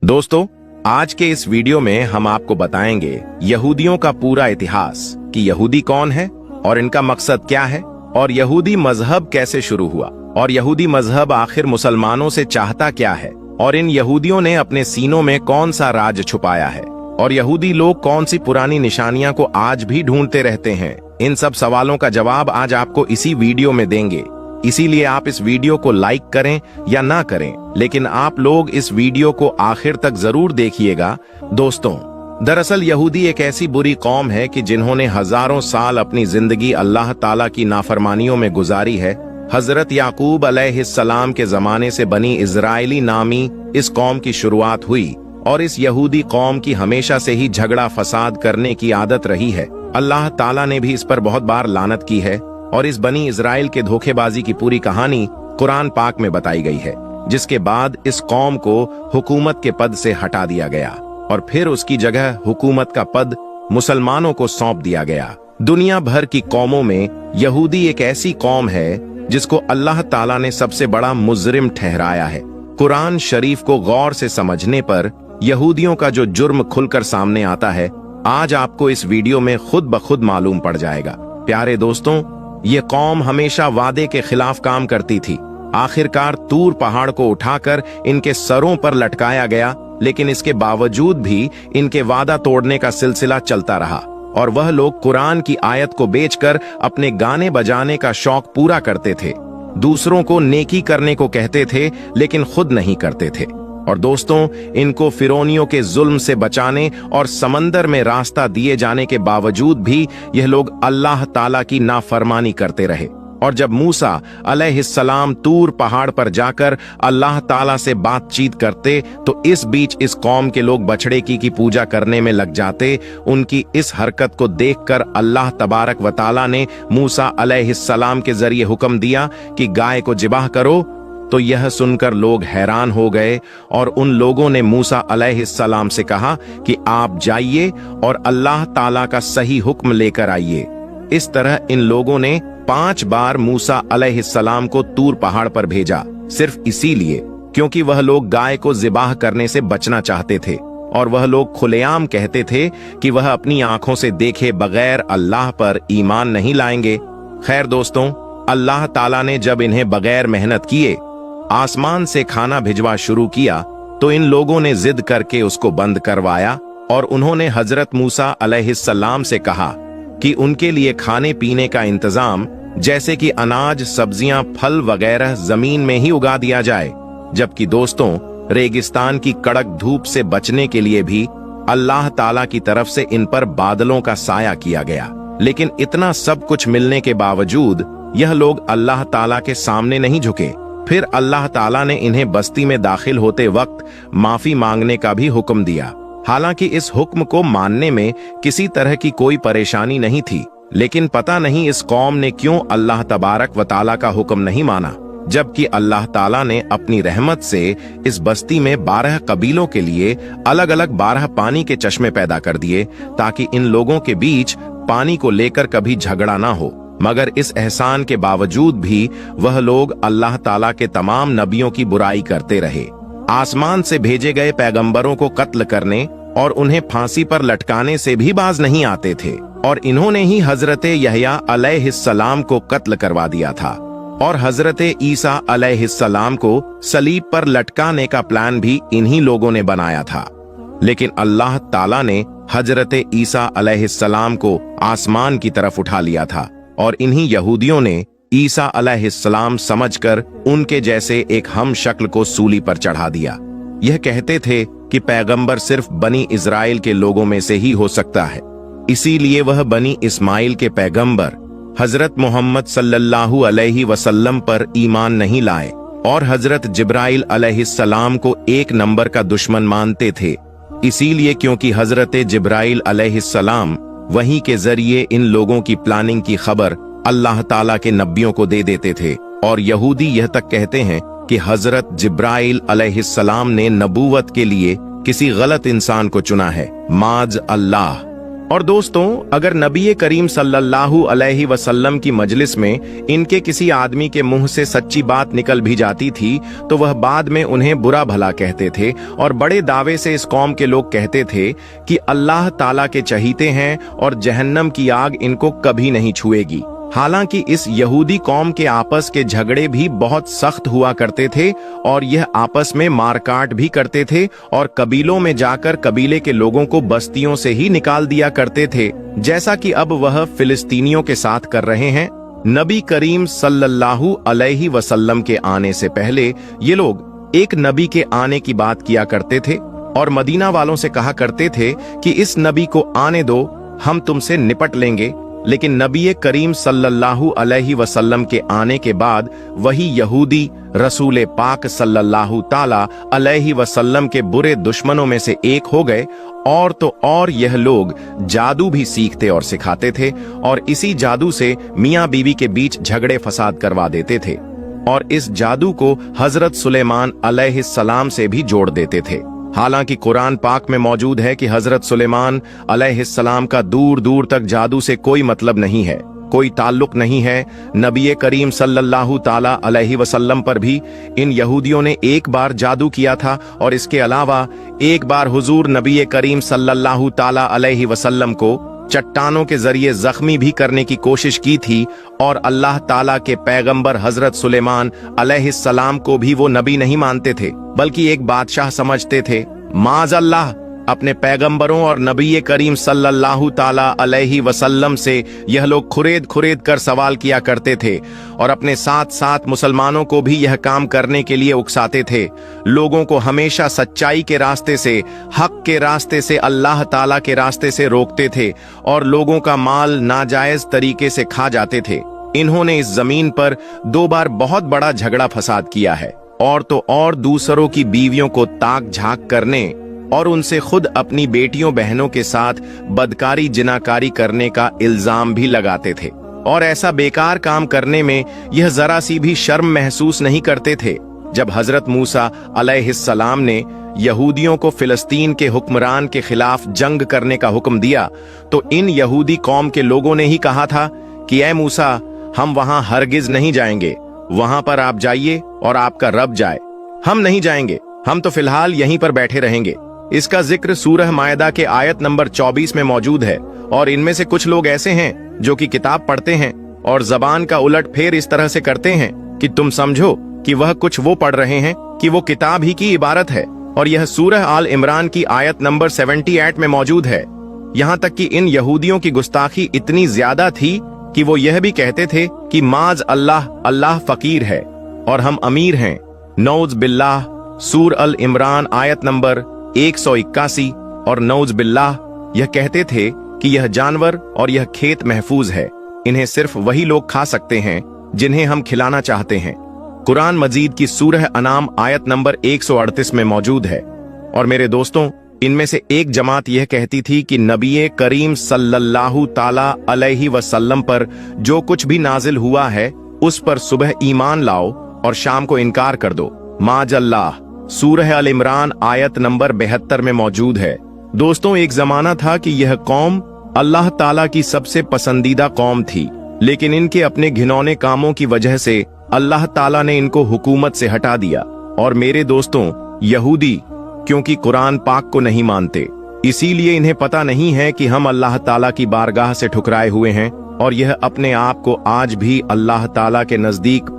दोस्तों, आज के इस वीडियो में हम आपको बताएंगे यहूदियों का पूरा इतिहास कि यहूदी कौन है और इनका मकसद क्या है और यहूदी मजहब कैसे शुरू हुआ और यहूदी मजहब आखिर मुसलमानों से चाहता क्या है और इन यहूदियों ने अपने सीनों में कौन सा राज छुपाया है और यहूदी लोग कौन सी पुरानी निशानियां को आज भी ढूंढते रहते हैं। इन सब सवालों का जवाब आज आपको इसी वीडियो में देंगे। इसीलिए आप इस वीडियो को लाइक करें या ना करें, लेकिन आप लोग इस वीडियो को आखिर तक जरूर देखिएगा। दोस्तों, दरअसल यहूदी एक ऐसी बुरी कौम है कि जिन्होंने हजारों साल अपनी जिंदगी अल्लाह ताला की नाफरमानियों में गुजारी है। हजरत याकूब अलैहिस्सलाम के जमाने से बनी इजराइली नामी इस कौम की शुरुआत हुई और इस यहूदी कौम की हमेशा से ही झगड़ा फसाद करने की आदत रही है। अल्लाह ताला ने भी इस पर बहुत बार लानत की है और इस बनी इजराइल के धोखेबाजी की पूरी कहानी कुरान पाक में बताई गई है, जिसके बाद इस कौम को हुकूमत के पद से हटा दिया गया और फिर उसकी जगह हुकूमत का पद मुसलमानों को सौंप दिया गया। दुनिया भर की कौमों में यहूदी एक ऐसी कौम है जिसको अल्लाह ताला ने सबसे बड़ा मुजरिम ठहराया है। कुरान शरीफ को गौर से समझने पर यहूदियों का जो जुर्म खुलकर सामने आता है, आज आपको इस वीडियो में खुद ब खुद मालूम पड़ जाएगा। प्यारे दोस्तों, ये कौम हमेशा वादे के खिलाफ काम करती थी। आखिरकार तूर पहाड़ को उठाकर इनके सरों पर लटकाया गया, लेकिन इसके बावजूद भी इनके वादा तोड़ने का सिलसिला चलता रहा और वह लोग कुरान की आयत को बेचकर अपने गाने बजाने का शौक पूरा करते थे। दूसरों को नेकी करने को कहते थे, लेकिन खुद नहीं करते थे। और दोस्तों, इनको फिरौनियों के जुल्म से बचाने और समंदर में रास्ता दिए जाने के बावजूद भी यह लोग अल्लाह ताला की नाफरमानी करते रहे। और जब मूसा अलैहिस्सलाम तूर पहाड़ पर जाकर अल्लाह ताला से बातचीत करते तो इस बीच इस कौम के लोग बछड़े की पूजा करने में लग जाते। उनकी इस हरकत को देखकर अल्लाह तबारक व ताला ने मूसा अलैहिस्सलाम के जरिए हुक्म दिया कि गाय को जिबाह करो। तो यह सुनकर लोग हैरान हो गए और उन लोगों ने मूसा अलैहिस्सलाम से कहा कि आप जाइए और अल्लाह ताला का सही हुक्म लेकर आइए। इस तरह इन लोगों ने 5 बार मूसा अलैहिस्सलाम को तूर पहाड़ पर भेजा, सिर्फ इसीलिए क्योंकि वह लोग गाय को जिबाह करने से बचना चाहते थे और वह लोग खुलेआम कहते थे कि वह अपनी आंखों से देखे बगैर अल्लाह पर ईमान नहीं लाएंगे। खैर दोस्तों, अल्लाह ताला ने जब इन्हें बगैर मेहनत किए आसमान से खाना भिजवा शुरू किया तो इन लोगों ने जिद करके उसको बंद करवाया और उन्होंने हजरत मूसा अलैहिस्सलाम से कहा कि उनके लिए खाने पीने का इंतजाम जैसे कि अनाज, सब्जियां, फल वगैरह जमीन में ही उगा दिया जाए। जबकि दोस्तों, रेगिस्तान की कड़क धूप से बचने के लिए भी अल्लाह ताला की तरफ से इन पर बादलों का साया किया गया। लेकिन इतना सब कुछ मिलने के बावजूद यह लोग अल्लाह ताला के सामने नहीं झुके। फिर अल्लाह ताला ने इन्हें बस्ती में दाखिल होते वक्त माफी मांगने का भी हुक्म दिया। हालांकि इस हुक्म को मानने में किसी तरह की कोई परेशानी नहीं थी, लेकिन पता नहीं इस कौम ने क्यों अल्लाह तबारक व ताला का हुक्म नहीं माना, जबकि अल्लाह ताला ने अपनी रहमत से इस बस्ती में 12 कबीलों के लिए अलग अलग 12 पानी के चश्मे पैदा कर दिए ताकि इन लोगों के बीच पानी को लेकर कभी झगड़ा ना हो। मगर इस एहसान के बावजूद भी वह लोग अल्लाह ताला के तमाम नबियों की बुराई करते रहे। आसमान से भेजे गए पैगंबरों को कत्ल करने और उन्हें फांसी पर लटकाने से भी बाज नहीं आते थे और इन्होंने ही हजरत यहया अलैहिस्सलाम को कत्ल करवा दिया था और हजरत ईसा अलैहिस्सलाम को सलीब पर लटकाने का प्लान भी इन्हीं लोगों ने बनाया था। लेकिन अल्लाह ताला ने हजरत ईसा अलैहिस्सलाम को आसमान की तरफ उठा लिया था और इन्हीं यहूदियों ने ईसा अलैहिस्सलाम समझकर उनके जैसे एक हम शक्ल को सूली पर चढ़ा दिया। यह कहते थे कि पैगंबर सिर्फ बनी इजराइल के लोगों में से ही हो सकता है, इसीलिए वह बनी इस्माइल के पैगंबर हजरत मोहम्मद सल्लल्लाहु अलैहि वसल्लम पर ईमान नहीं लाए और हजरत जिब्राइल अलैहिस्सलाम को 1 नंबर का दुश्मन मानते थे। इसीलिए क्योंकि हजरत जिब्राइल अलैहिस्सलाम वही के जरिए इन लोगों की प्लानिंग की खबर अल्लाह ताला के नबियों को दे देते थे और यहूदी यह तक कहते हैं कि हजरत जिब्राइल अलैहिस्सलाम ने नबूवत के लिए किसी गलत इंसान को चुना है, माज अल्लाह। और दोस्तों, अगर नबी करीम सल्लल्लाहु अलैहि वसल्लम की मजलिस में इनके किसी आदमी के मुंह से सच्ची बात निकल भी जाती थी तो वह बाद में उन्हें बुरा भला कहते थे और बड़े दावे से इस कौम के लोग कहते थे कि अल्लाह ताला के चहीते हैं और जहन्नम की आग इनको कभी नहीं छुएगी। हालांकि इस यहूदी कौम के आपस के झगड़े भी बहुत सख्त हुआ करते थे और यह आपस में मारकाट भी करते थे और कबीलों में जाकर कबीले के लोगों को बस्तियों से ही निकाल दिया करते थे, जैसा कि अब वह फिलिस्तीनियों के साथ कर रहे हैं। नबी करीम सल्लल्लाहु अलैहि वसल्लम के आने से पहले ये लोग एक नबी के आने की बात किया करते थे और मदीना वालों से कहा करते थे कि इस नबी को आने दो, हम तुमसे निपट लेंगे। लेकिन नबी करीम सल्लल्लाहु अलैहि वसल्लम के आने के बाद वही यहूदी रसूल पाक सल्लल्लाहु ताला अलैहि वसल्लम के बुरे दुश्मनों में से एक हो गए। और तो और यह लोग जादू भी सीखते और सिखाते थे और इसी जादू से मियाँ बीवी के बीच झगड़े फसाद करवा देते थे और इस जादू को हजरत सुलेमान अलैहिस्सलाम से भी जोड़ देते थे। हालांकि कुरान पाक में मौजूद है कि हजरत सुलेमान अलैहिस्सलाम का दूर दूर तक जादू से कोई मतलब नहीं है, कोई ताल्लुक नहीं है। नबी करीम सल्लल्लाहु ताला अलैहि वसल्लम पर भी इन यहूदियों ने एक बार जादू किया था और इसके अलावा एक बार हुजूर नबी करीम सल्लल्लाहु ताला अलैहि वसल्लम को चट्टानों के जरिए जख्मी भी करने की कोशिश की थी और अल्लाह ताला के पैगंबर हजरत सुलेमान अलैहिस्सलाम को भी वो नबी नहीं मानते थे बल्कि एक बादशाह समझते थे। माज़अल्लाह, अपने पैगंबरों और नबी करीम सल्लल्लाहु ताला अलैहि वसल्लम से यह लोग खुरेद खुरेद कर सवाल किया करते थे और अपने साथ साथ मुसलमानों को भी यह काम करने के लिए उकसाते थे। लोगों को हमेशा सच्चाई के रास्ते से, हक के रास्ते से, अल्लाह ताला के रास्ते से रोकते थे और लोगों का माल नाजायज तरीके से खा जाते थे। इन्होंने इस जमीन पर 2 बार बहुत बड़ा झगड़ा फसाद किया है और तो और दूसरों की बीवियों को ताक झाक करने और उनसे खुद अपनी बेटियों बहनों के साथ बदकारी जिनाकारी करने का इल्जाम भी लगाते थे और ऐसा बेकार काम करने में यह जरा सी भी शर्म महसूस नहीं करते थे। जब हजरत मूसा अलैहिस्सलाम ने यहूदियों को फिलिस्तीन के हुक्मरान के खिलाफ जंग करने का हुक्म दिया तो इन यहूदी कौम के लोगों ने ही कहा था कि ऐ मूसा, हम वहां हरगिज नहीं जाएंगे, वहां पर आप जाइए और आपका रब जाए, हम नहीं जाएंगे, हम तो फिलहाल यहीं पर बैठे रहेंगे। इसका जिक्र सूरह मायदा के आयत नंबर 24 में मौजूद है और इनमें से कुछ लोग ऐसे हैं जो कि किताब पढ़ते हैं और जबान का उलट फेर इस तरह से करते हैं कि तुम समझो कि वह कुछ वो पढ़ रहे हैं कि वो किताब ही की इबारत है। और यह सूरह आल इमरान की आयत नंबर 78 में मौजूद है। यहाँ तक कि इन यहूदियों की गुस्ताखी इतनी ज्यादा थी कि वो यह भी कहते थे कि माज अल्लाह, अल्लाह फकीर है और हम अमीर हैं। नौज बिल्लाह, सूर अल इमरान आयत नंबर 181 और नौज बिल्लाह, यह कहते थे कि यह जानवर और यह खेत महफूज है, इन्हें सिर्फ वही लोग खा सकते हैं जिन्हें हम खिलाना चाहते हैं। कुरान मजीद की सूरह अनाम आयत नंबर 138 में मौजूद है। और मेरे दोस्तों, इनमें से एक जमात यह कहती थी कि नबी करीम सल्लल्लाहु ताला अलैहि वसल्लम पर जो कुछ भी नाजिल हुआ है उस पर सुबह ईमान लाओ और शाम को इनकार कर दो। माजल्लाह, सूरह अल इमरान आयत नंबर 72 में मौजूद है। दोस्तों, एक जमाना था कि यह कौम अल्लाह ताला की सबसे पसंदीदा कौम थी, लेकिन इनके अपने घिनौने कामों की वजह से अल्लाह ताला ने इनको हुकूमत से हटा दिया। और मेरे दोस्तों, यहूदी क्योंकि कुरान पाक को नहीं मानते, इसीलिए इन्हें पता नहीं है कि हम अल्लाह ताला की बारगाह से ठुकराए हुए हैं और यह अपने आप को आज भी अल्लाह ताला के नजदीक